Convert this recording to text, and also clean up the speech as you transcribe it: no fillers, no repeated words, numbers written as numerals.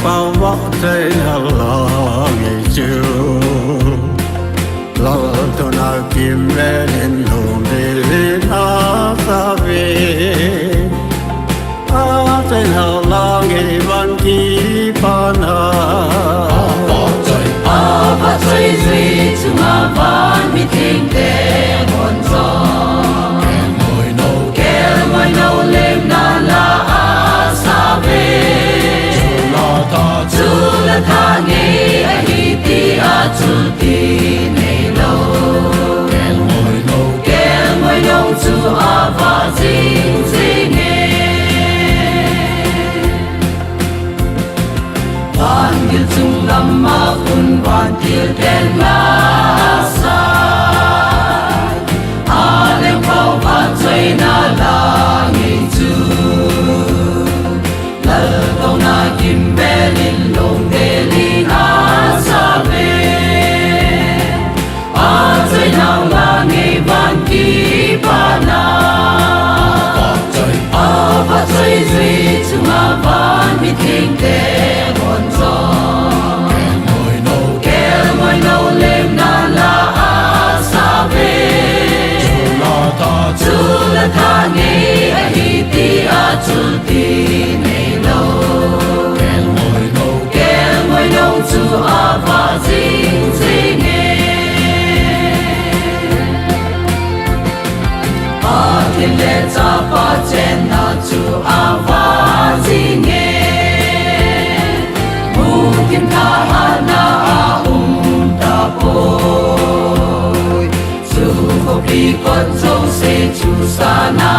bao võ thế lo ngày chiều lo tôi nào kim về đến hồn đi nó xa về thế lo ngàyวันที่ปานาApa chơi duy chung a van mi ting te hồn gió ngồi nâu lem na la a sa về chu la tha nghe a hi ti a chu ti nei lo ngồi nâu chu a va jing jing van gil chung lam ma un van til ten la sa a leng pau va chơi na la ngi chu la tau na kim be lin long de li na sa ve a chơi na la ngi van ki pa na a va chơi duy chung a van mi ting te hồn gió ngồi nâu lem na la a sa về chu la tha nghe a hi ti a chu ti nei lo ngồi nâu chu a va jing jing a thiên lệ cha pa chen na chu a va jing mu kim tha ha na a ta poi chu ko pi con châu se chu sa na